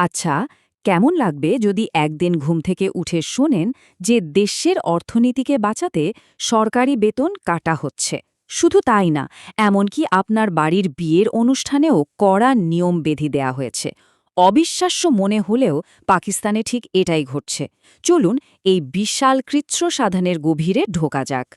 আচ্ছা, কেমন লাগবে যদি একদিন ঘুম থেকে উঠে শোনেন যে দেশের অর্থনীতিকে বাঁচাতে সরকারি বেতন কাটা হচ্ছে? শুধু তাই না, এমনকি আপনার বাড়ির বিয়ের অনুষ্ঠানেও কড়া নিয়ম বেঁধে দেয়া হয়েছে। অবিশ্বাস্য মনে হলেও পাকিস্তানে ঠিক এটাই ঘটছে। চলুন এই বিশাল কৃচ্ছ সাধনের গভীরে ঢোকা যাক।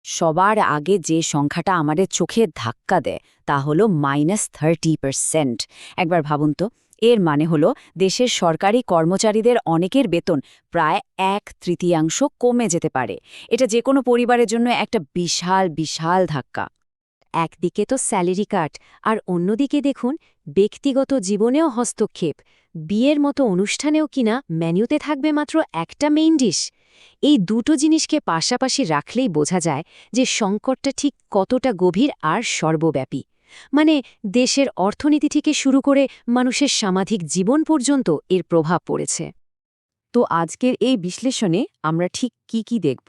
সবার আগে যে সংখ্যাটা আমাদের চোখে ধাক্কা দেয় তা হলো -30%। একবার ভাবুন তো, এর মানে হলো দেশের সরকারি কর্মচারীদের অনেকের বেতন প্রায় 1/3 কমে যেতে পারে। এটা যে কোনো পরিবারের জন্য একটা বিশাল বিশাল ধাক্কা। একদিকে তো স্যালারি কাট, আর অন্যদিকে দেখুন ব্যক্তিগত জীবনেও হস্তক্ষেপ। বিয়ের মতো অনুষ্ঠানেও কিনা মেন্যুতে থাকবে মাত্র একটা মেইন ডিশ। এই দুটো জিনিসকে পাশাপাশি রাখলেই বোঝা যায় যে সংকটটা ঠিক কতটা গভীর আর সর্বব্যাপী। মানে দেশের অর্থনীতি থেকে শুরু করে মানুষের সামাজিক জীবন পর্যন্ত এর প্রভাব পড়েছে। তো আজকের এই বিশ্লেষণে আমরা ঠিক কি দেখব?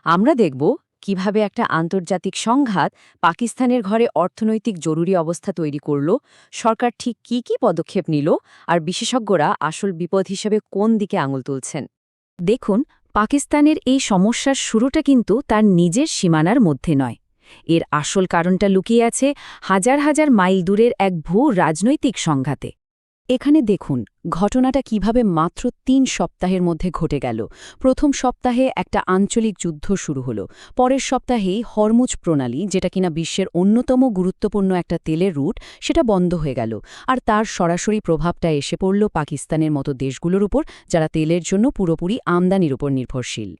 আমরা দেখব কিভাবে একটা আন্তর্জাতিক সংঘাত পাকিস্তানের ঘরে অর্থনৈতিক জরুরি অবস্থা তৈরি করল, সরকার ঠিক কি পদক্ষেপ নিল, আর বিশেষজ্ঞরা আসল বিপদ হিসেবে কোন দিকে আঙুল তুলছেন। দেখুন, পাকিস্তানের এই সমস্যার শুরুটা কিন্তু তার নিজের সীমানার মধ্যে নয়। এর আসল কারণটা লুকিয়ে আছে হাজার হাজার মাইল দূরের এক ভূ রাজনৈতিক সংঘাতে। এখানে দেখুন ঘটনাটা কিভাবে মাত্র ৩ সপ্তাহের মধ্যে ঘটে গেল। প্রথম সপ্তাহে একটা আঞ্চলিক যুদ্ধ শুরু হলো। পরের সপ্তাহেই হরমুজ প্রণালী, যেটা কিনা বিশ্বের অন্যতম গুরুত্বপূর্ণ একটা তেলের রুট, সেটা বন্ধ হয়ে গেল। আর তার সরাসরি প্রভাবটা এসে পড়ল পাকিস্তানের মতো দেশগুলোর উপর, যারা তেলের জন্য পুরোপুরি আমদানির উপর নির্ভরশীল।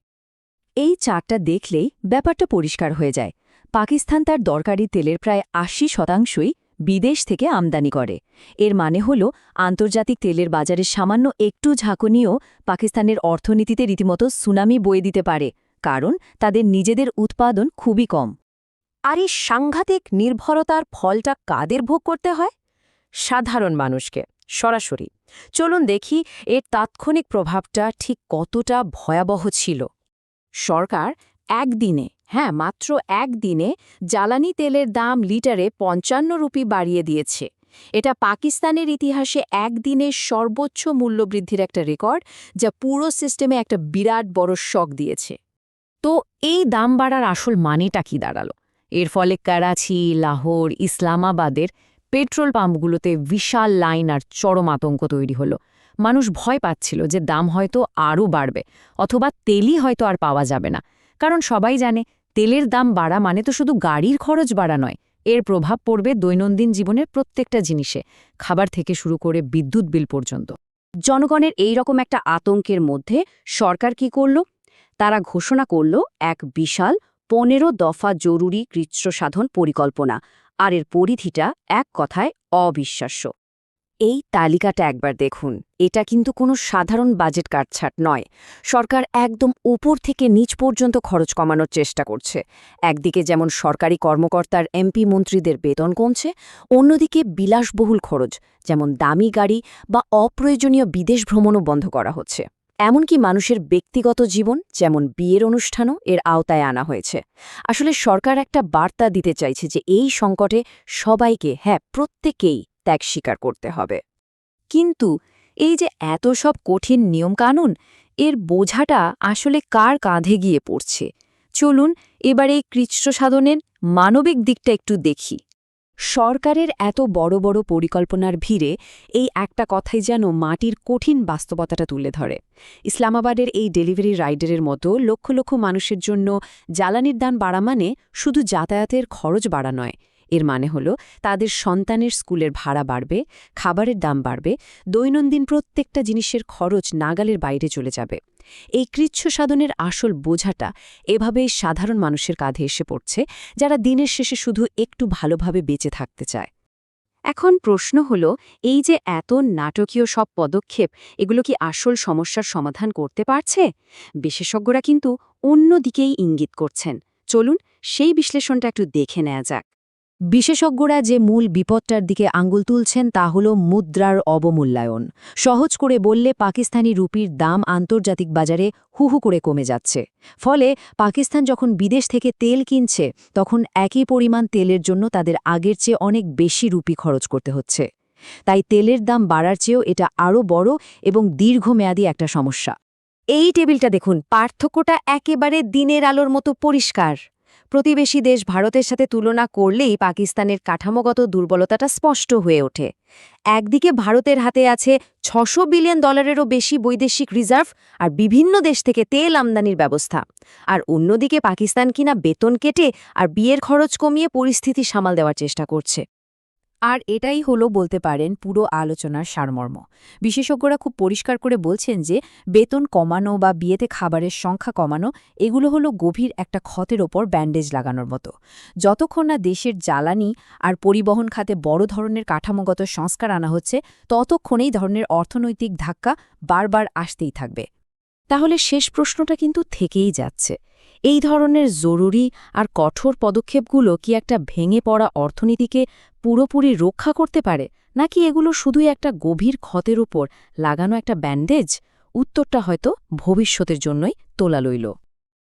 এই চারটা দেখলেই ব্যাপারটা পরিষ্কার হয়ে যায়। পাকিস্তান তার দরকারি তেলের প্রায় ৮০% বিদেশ থেকে আমদানি করে। এর মানে হল আন্তর্জাতিক তেলের বাজারে সামান্য একটু ঝাঁকুনিও পাকিস্তানের অর্থনীতিতে রীতিমতো সুনামি বয়ে দিতে পারে, কারণ তাদের নিজেদের উৎপাদন খুবই কম। আর এই সাংঘাতিক নির্ভরতার ফলটা কাদের ভোগ করতে হয়? সাধারণ মানুষকে, সরাসরি। চলুন দেখি এর তাৎক্ষণিক প্রভাবটা ঠিক কতটা ভয়াবহ ছিল। সরকার একদিনে, মাত্র একদিনে জ্বালানি তেলের দাম লিটারে ৫৫ রুপি বাড়িয়ে দিয়েছে। এটা পাকিস্তানের ইতিহাসে একদিনের সর্বোচ্চ মূল্যবৃদ্ধির একটা রেকর্ড, যা পুরো সিস্টেমে একটা বিরাট বড় শক দিয়েছে। তো এই দাম বাড়ার আসল মানেটা কি দাঁড়ালো? এর ফলে করাচি, লাহোর, ইসলামাবাদের পেট্রোল পাম্পগুলোতে বিশাল লাইন আর চরম আতঙ্ক তৈরি হলো। মানুষ ভয় পাচ্ছিল যে দাম হয়তো আরও বাড়বে, অথবা তেলই হয়তো আর পাওয়া যাবে না। কারণ সবাই জানে তেলের দাম বাড়া মানে তো শুধু গাড়ির খরচ বাড়া নয়, এর প্রভাব পড়বে দৈনন্দিন জীবনের প্রত্যেকটা জিনিসে, খাবার থেকে শুরু করে বিদ্যুৎ বিল পর্যন্ত। জনগণের এই রকম একটা আতঙ্কের মধ্যে সরকার কি করল? তারা ঘোষণা করল এক বিশাল ১৫ দফা জরুরি কৃচ্ছ সাধন পরিকল্পনা, আর এর পরিধিটা এক কথায় অবিশ্বাস্য। এই তালিকাটা একবার দেখুন। এটা কিন্তু কোনো সাধারণ বাজেট কাটছাট নয়। সরকার একদম উপর থেকে নিচ পর্যন্ত খরচ কমানোর চেষ্টা করছে। একদিকে যেমন সরকারি কর্মকর্তার এমপি মন্ত্রীদের বেতন কমছে, অন্যদিকে বিলাসবহুল খরচ, যেমন দামি গাড়ি বা অপ্রয়োজনীয় বিদেশ ভ্রমণও বন্ধ করা হচ্ছে। এমনকি মানুষের ব্যক্তিগত জীবন, যেমন বিয়ের অনুষ্ঠানও এর আওতায় আনা হয়েছে। আসলে সরকার একটা বার্তা দিতে চাইছে যে এই সংকটে সবাইকে, প্রত্যেকেই ত্যাগ স্বীকার করতে হবে। কিন্তু এই যে এত সব কঠিন নিয়মকানুন, এর বোঝাটা আসলে কার কাঁধে গিয়ে পড়ছে? চলুন এবার এই কৃচ্ছ সাধনের মানবিক দিকটা একটু দেখি। সরকারের এত বড় বড় পরিকল্পনার ভিড়ে এই একটা কথাই যেন মাটির কঠিন বাস্তবতাটা তুলে ধরে। ইসলামাবাদের এই ডেলিভারি রাইডারের মতো লক্ষ লক্ষ মানুষের জন্য জ্বালানির দাম বাড়া মানে শুধু যাতায়াতের খরচ বাড়া নয়। এর মানে হলো তাদের সন্তানের স্কুলের ভাড়া বাড়বে, খাবারের দাম বাড়বে, দৈনন্দিন প্রত্যেকটা জিনিসের খরচ নাগালের বাইরে চলে যাবে। এই কৃচ্ছ সাধনের আসল বোঝাটা এভাবেই সাধারণ মানুষের কাঁধে এসে পড়ছে, যারা দিনের শেষে শুধু একটু ভালোভাবে বেঁচে থাকতে চায়। এখন প্রশ্ন হলো, এই যে এত নাটকীয় সব পদক্ষেপ, এগুলো কি আসল সমস্যার সমাধান করতে পারছে? বিশেষজ্ঞরা কিন্তু অন্য দিকেই ইঙ্গিত করছেন। চলুন সেই বিশ্লেষণটা একটু দেখে নেওয়া যাক। বিশেষজ্ঞরা যে মূল বিপদটার দিকে আঙ্গুল তুলছেন তা হল মুদ্রার অবমূল্যায়ন। সহজ করে বললে পাকিস্তানি রুপির দাম আন্তর্জাতিক বাজারে হুহু করে কমে যাচ্ছে। ফলে পাকিস্তান যখন বিদেশ থেকে তেল কিনছে, তখন একই পরিমাণ তেলের জন্য তাদের আগের চেয়ে অনেক বেশি রুপি খরচ করতে হচ্ছে। তাই তেলের দাম বাড়ার চেয়েও এটা আরও বড় এবং দীর্ঘমেয়াদী একটা সমস্যা। এই টেবিলটা দেখুন, পার্থক্যটা একেবারে দিনের আলোর মতো পরিষ্কার। প্রতিবেশী দেশ ভারতের সাথে তুলনা করলেই পাকিস্তানের কাঠামোগত দুর্বলতাটা স্পষ্ট হয়ে ওঠে। একদিকে ভারতের হাতে আছে $600 বিলিয়নেরও বেশি বৈদেশিক রিজার্ভ আর বিভিন্ন দেশ থেকে তেল আমদানির ব্যবস্থা, আর অন্যদিকে পাকিস্তান কিনা বেতন কেটে আর বিয়ের খরচ কমিয়ে পরিস্থিতি সামাল দেওয়ার চেষ্টা করছে। আর এটাই হলো বলতে পারেন পুরো আলোচনার সারমর্ম। বিশেষজ্ঞরা খুব পরিষ্কার করে বলছেন যে বেতন কমানো বা বিয়েতে খাবারের সংখ্যা কমানো এগুলো হলো গভীর একটা ক্ষতের ওপর ব্যান্ডেজ লাগানোর মতো। যতক্ষণ না দেশের জ্বালানি আর পরিবহন খাতে বড় ধরনের কাঠামোগত সংস্কার আনা হচ্ছে, ততক্ষণ এই ধরনের অর্থনৈতিক ধাক্কা বারবার আসতেই থাকবে। তাহলে শেষ প্রশ্নটা কিন্তু থেকেই যাচ্ছে, এই ধরনের জরুরি আর কঠোর পদক্ষেপগুলো কি একটা ভেঙে পড়া অর্থনীতিকে পুরোপুরি রক্ষা করতে পারে, নাকি এগুলো শুধুই একটা গভীর ক্ষতের উপর লাগানো একটা ব্যান্ডেজ? উত্তরটা হয়তো ভবিষ্যতের জন্যই তোলা লইল।